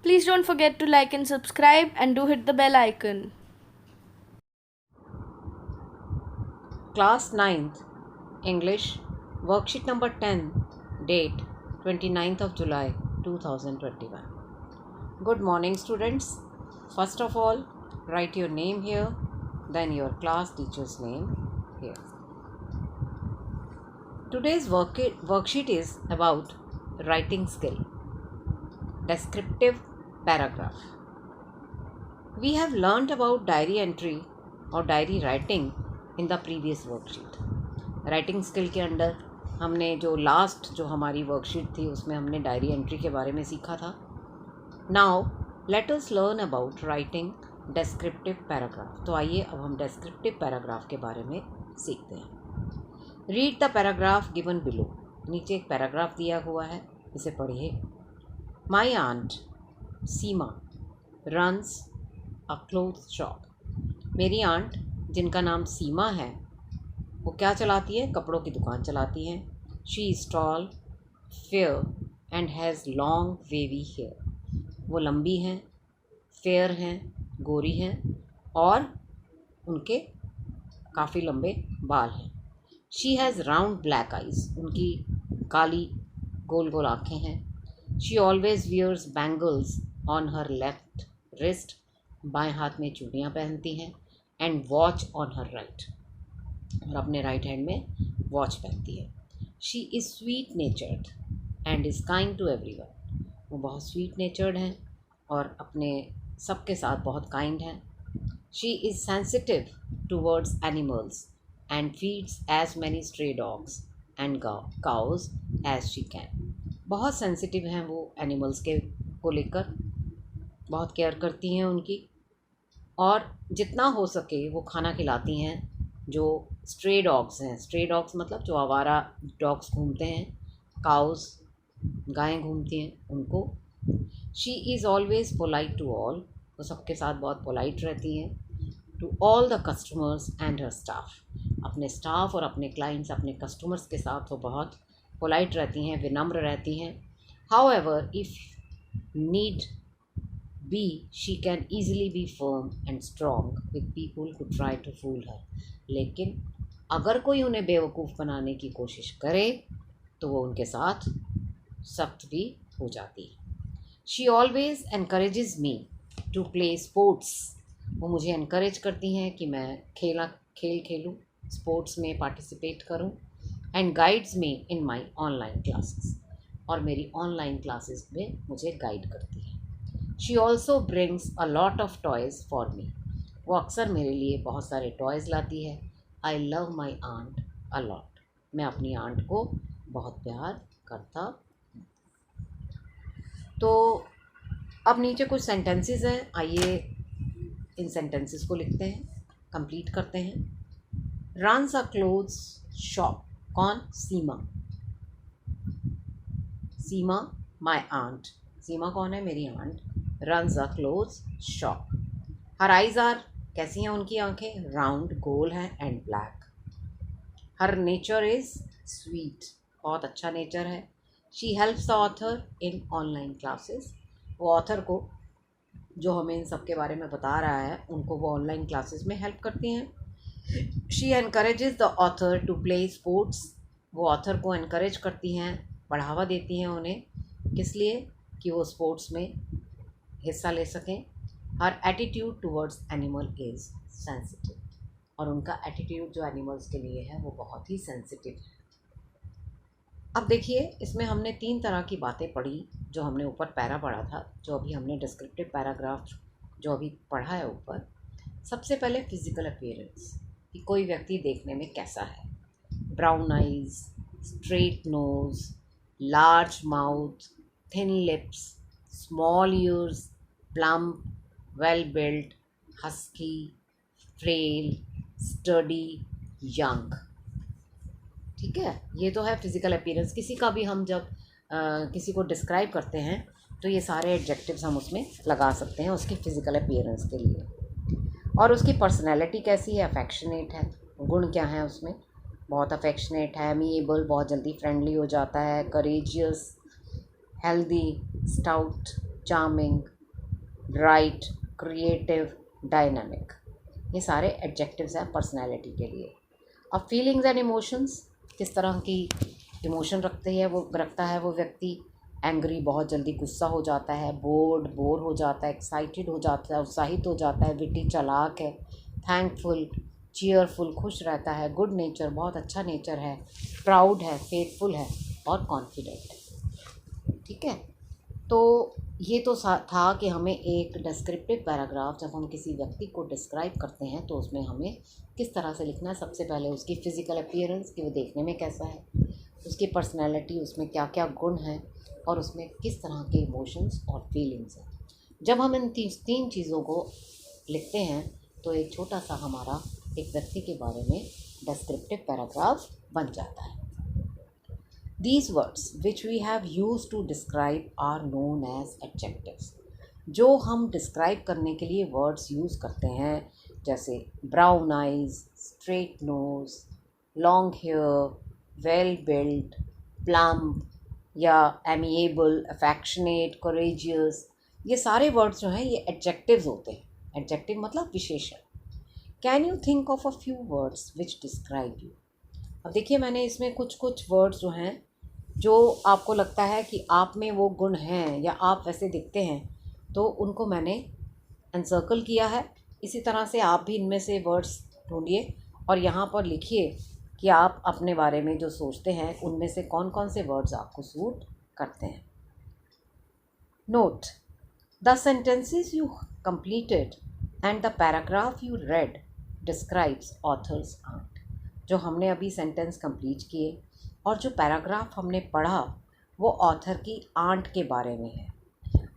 Please don't forget to like and subscribe and do hit the bell icon. Class 9th English Worksheet number 10, date 29th of July 2021. Good morning, students. First of all, write your name here, then your class teacher's name here. Today's worksheet is about writing skill. Descriptive paragraph. We have learnt about diary entry और diary writing in the previous worksheet. Writing skill के under हमने जो हमारी worksheet थी उसमें हमने diary entry के बारे में सीखा था. Now let us learn about writing descriptive paragraph. तो आइए अब हम डिस्क्रिप्टिव पैराग्राफ के बारे में सीखते हैं. Read the paragraph given below. नीचे एक पैराग्राफ दिया हुआ है, इसे पढ़िए. My aunt Seema runs a cloth shop. मेरी आंट जिनका नाम सीमा है वो क्या चलाती है? कपड़ों की दुकान चलाती हैं. She is tall, fair and has long wavy hair. वो लंबी हैं, फेयर हैं, गोरी हैं और उनके काफ़ी लंबे बाल हैं. She has round black eyes. उनकी काली गोल गोल आँखें हैं. She always wears bangles on her left wrist. बाएं हाथ में चूड़ियाँ पहनती हैं. And watch on her right. और अपने राइट हैंड में वॉच पहनती है. She is sweet natured and is kind to everyone. वो बहुत स्वीट नेचर्ड हैं और अपने सबके साथ बहुत काइंड हैं. She is sensitive towards animals and feeds as many stray dogs and cows as she can. बहुत सेंसिटिव हैं वो एनिमल्स के को लेकर, बहुत केयर करती हैं उनकी और जितना हो सके वो खाना खिलाती हैं जो स्ट्रे डॉग्स हैं. स्ट्रे डॉग्स मतलब जो आवारा डॉग्स घूमते हैं. काउस गायें घूमती हैं उनको. She is always polite to all. वो सबके साथ बहुत पोलाइट रहती हैं. To all the customers and her staff. अपने स्टाफ और अपने क्लाइंट्स, अपने कस्टमर्स के साथ वो बहुत पोलाइट रहती हैं, विनम्र रहती हैं. How ever if need B, she can easily be firm and strong with people who try to fool her. लेकिन अगर कोई उन्हें बेवकूफ़ बनाने की कोशिश करे तो वो उनके साथ सख्त भी हो जाती है. She always encourages me to play sports. वो मुझे encourage करती हैं कि मैं खेल खेलूँ, स्पोर्ट्स में पार्टिसिपेट करूँ. And guides me in my online classes. और मेरी ऑनलाइन क्लासेस में मुझे गाइड करती है. She also brings a lot of toys for me. वो अक्सर मेरे लिए बहुत सारे टॉयज़ लाती है. I love my aunt a lot. मैं अपनी आंट को बहुत प्यार करता. तो अब नीचे कुछ सेंटेंसेस हैं, आइए इन सेंटेंसेस को लिखते हैं, कंप्लीट करते हैं. Runs a clothes shop. कौन? सीमा. Seema my aunt. सीमा कौन है? मेरी aunt. Runs a clothes shop. Her eyes are. कैसी हैं उनकी आंखें? राउंड, गोल हैं and black. Her nature is sweet. बहुत अच्छा नेचर है. She helps the author in online classes. वो ऑथर को जो हमें इन सब के बारे में बता रहा है उनको वो ऑनलाइन क्लासेस में हेल्प करती हैं. She encourages the author to play sports. वो ऑथर को एनकरेज करती हैं, बढ़ावा देती हैं उन्हें. किस लिए? कि वो स्पोर्ट्स में हिस्सा ले सकें. हर attitude towards animal is sensitive. और उनका एटीट्यूड जो एनिमल्स के लिए है वो बहुत ही सेंसिटिव है. अब देखिए, इसमें हमने 3 तरह की बातें पढ़ी. जो हमने ऊपर पैरा पढ़ा था, जो अभी हमने डिस्क्रिप्टिव पैराग्राफ जो अभी पढ़ा है ऊपर. सबसे पहले फिज़िकल अपीयरेंस, कि कोई व्यक्ति देखने में कैसा है. Brown eyes, straight nose, large mouth, thin lips, small ears, plump, well built, husky, frail, sturdy, young. ठीक है, ये तो है फिज़िकल अपीयरेंस. किसी का भी हम जब किसी को डिस्क्राइब करते हैं तो ये सारे एडजेक्टिव्स हम उसमें लगा सकते हैं उसकी फ़िज़िकल अपीयरेंस के लिए. और उसकी पर्सनैलिटी कैसी है? अफेक्शनेट है. गुण क्या हैं उसमें? बहुत अफेक्शनेट है, अमीएबल, बहुत जल्दी फ्रेंडली हो जाता है, courageous, healthy, stout, charming, bright, creative, dynamic. ये सारे एडजेक्टिव्स हैं पर्सनैलिटी के लिए। अब फीलिंग्स एंड इमोशंस, किस तरह की इमोशन रखता है वो व्यक्ति। एंग्री, बहुत जल्दी गुस्सा हो जाता है। बोर हो जाता है। एक्साइटेड हो जाता है, उत्साहित हो जाता है। विटी, चालाक है। थैंकफुल, चीयरफुल, खुश रहता है। गुड नेचर, बहुत अच्छा नेचर है। प्राउड है, फेथफुल है और कॉन्फिडेंट है। ठीक है, तो ये तो था कि हमें एक डिस्क्रिप्टिव पैराग्राफ जब हम किसी व्यक्ति को डिस्क्राइब करते हैं तो उसमें हमें किस तरह से लिखना है। सबसे पहले उसकी फ़िज़िकल अपीयरेंस, कि वो देखने में कैसा है, उसकी पर्सनैलिटी, उसमें क्या क्या गुण हैं और उसमें किस तरह के इमोशंस और फीलिंग्स हैं। जब हम इन तीन चीज़ों को लिखते हैं तो एक छोटा सा हमारा एक व्यक्ति के बारे में डिस्क्रिप्टिव पैराग्राफ बन जाता है। These words which we have used to describe are known as adjectives. जो हम डिस्क्राइब करने के लिए वर्ड्स यूज़ करते हैं, जैसे brown eyes, straight nose, long hair, well built, plump या एमिएबल, अफेक्शनेट, कोरेजियस, ये सारे वर्ड्स जो हैं ये एडजेक्टिव्स होते हैं। एडजेक्टिव मतलब विशेषण। Can you think of a few words which describe you. अब देखिए, मैंने इसमें कुछ वर्ड्स जो हैं जो आपको लगता है कि आप में वो गुण हैं या आप वैसे दिखते हैं, तो उनको मैंने एनसर्कल किया है। इसी तरह से आप भी इनमें से वर्ड्स ढूंढिए और यहाँ पर लिखिए कि आप अपने बारे में जो सोचते हैं उनमें से कौन कौन से वर्ड्स आपको सूट करते हैं। Note the sentences you completed and the paragraph you read describes authors art. जो हमने अभी सेंटेंस कंप्लीट किए और जो पैराग्राफ हमने पढ़ा वो ऑथर की आंट के बारे में है।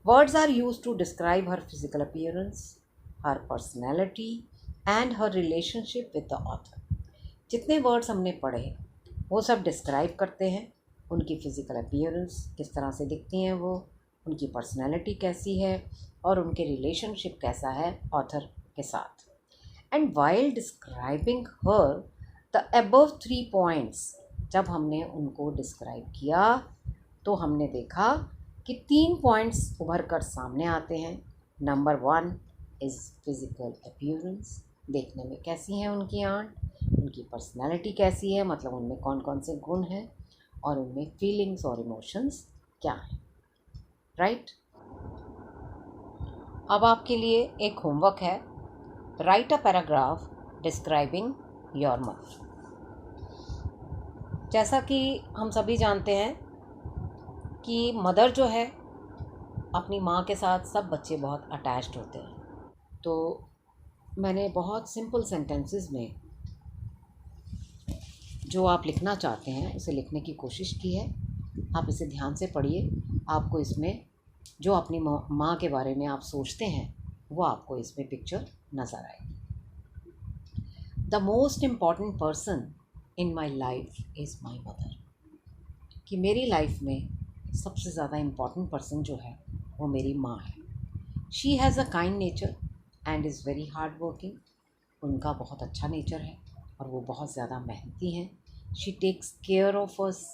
Words are used to describe her physical appearance, her personality and her relationship with the author. जितने वर्ड्स हमने पढ़े वो सब डिस्क्राइब करते हैं उनकी फ़िज़िकल अपीयरेंस, किस तरह से दिखती हैं वो, उनकी पर्सनैलिटी कैसी है और उनके रिलेशनशिप कैसा है ऑथर के साथ। And while describing her the above 3 points, जब हमने उनको डिस्क्राइब किया तो हमने देखा कि 3 पॉइंट्स उभर कर सामने आते हैं। नंबर 1 इज़ फिज़िकल अपीयरेंस, देखने में कैसी हैं उनकी आंट, उनकी पर्सनैलिटी कैसी है, मतलब उनमें कौन कौन से गुण हैं और उनमें फीलिंग्स और इमोशंस क्या हैं। राइट। अब आपके लिए एक होमवर्क है, right a paragraph describing your mother. जैसा कि हम सभी जानते हैं कि मदर जो है अपनी माँ के साथ सब बच्चे बहुत अटैच्ड होते हैं, तो मैंने बहुत सिंपल सेंटेंसेस में जो आप लिखना चाहते हैं उसे लिखने की कोशिश की है। आप इसे ध्यान से पढ़िए, आपको इसमें जो अपनी माँ के बारे में आप सोचते हैं वो आपको इसमें पिक्चर नज़र आएगी। The most important person in my life is my mother, कि मेरी लाइफ में सबसे ज़्यादा इम्पॉर्टेंट पर्सन जो है वो मेरी माँ है। She has a kind nature and is very hard working, उनका बहुत अच्छा नेचर है और वो बहुत ज़्यादा मेहनती हैं। She takes care of us,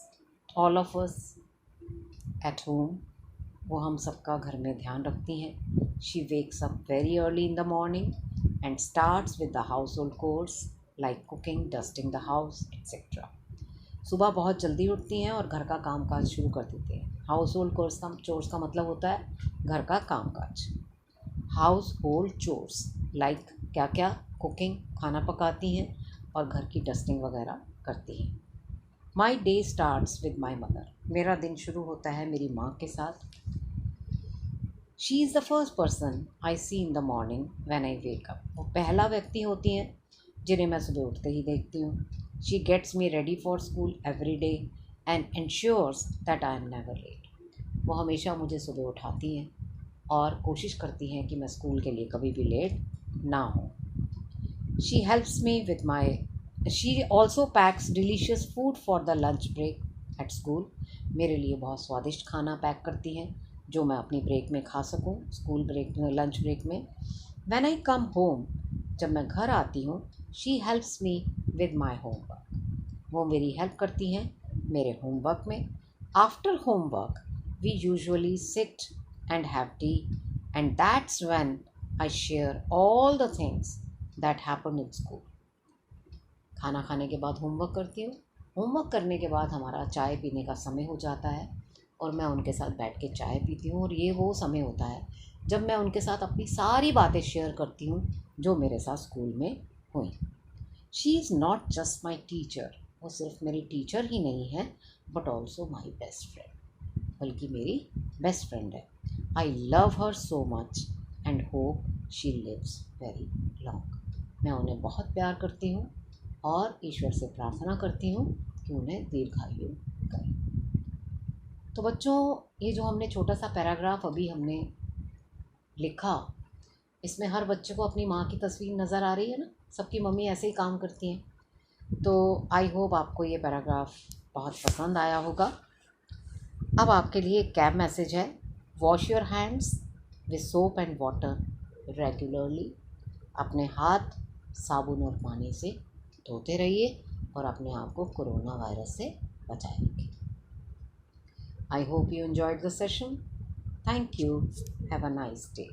all of us at home, वो हम सबका घर में ध्यान रखती हैं। She wakes up very early in the morning and starts with the household chores like cooking, dusting the house etcetera. सुबह बहुत जल्दी उठती हैं और घर का कामकाज शुरू कर देते हैं। हाउस होल्ड चोर्स का मतलब होता है घर का कामकाज। हाउस होल्ड चोर्स लाइक क्या क्या, कुकिंग, खाना पकाती हैं और घर की डस्टिंग वगैरह करती हैं। My day starts with my mother, मेरा दिन शुरू होता है मेरी माँ के साथ। She is the first person I see in the morning when I wake up, वो पहला व्यक्ति होती हैं जिन्हें मैं सुबह उठते ही देखती हूँ। She gets me ready for school every day and ensures that I am never late, वो हमेशा मुझे सुबह उठाती हैं और कोशिश करती हैं कि मैं स्कूल के लिए कभी भी लेट ना हो। She helps me with my, she also packs delicious food for the lunch break at school, मेरे लिए बहुत स्वादिष्ट खाना पैक करती हैं जो मैं अपनी ब्रेक में खा सकूं, स्कूल ब्रेक में, लंच ब्रेक में। व्हेन आई कम होम, जब मैं घर आती हूँ, she helps me with my homework, वो मेरी हेल्प करती हैं मेरे होमवर्क में। After homework we usually sit and have tea, and that's when I share all the things that happen in school. खाना खाने के बाद होमवर्क करती हूँ। होमवर्क करने के बाद हमारा चाय पीने का समय हो जाता है और मैं उनके साथ बैठ के चाय पीती हूँ, और ये वो समय होता है जब मैं उनके साथ अपनी सारी बातें शेयर करती हूँ जो मेरे साथ स्कूल में हुई। She is not just my teacher, वो सिर्फ मेरी टीचर ही नहीं है but also my best friend, बल्कि मेरी बेस्ट फ्रेंड है। I love her so much and hope she lives very long. मैं उन्हें बहुत प्यार करती हूँ और ईश्वर से प्रार्थना करती हूँ कि उन्हें दीर्घायु करे। तो बच्चों, ये जो हमने छोटा सा पैराग्राफ अभी हमने लिखा, इसमें हर बच्चे को अपनी माँ की तस्वीर नज़र आ रही है ना। सबकी मम्मी ऐसे ही काम करती हैं। तो आई होप आपको ये पैराग्राफ बहुत पसंद आया होगा। अब आपके लिए एक कैब मैसेज है। Wash your hands with soap and water regularly. अपने हाथ साबुन और पानी से धोते रहिए और अपने आप को कोरोना वायरस से बचाए रखिए। I hope you enjoyed the session. Thank you. Have a nice day.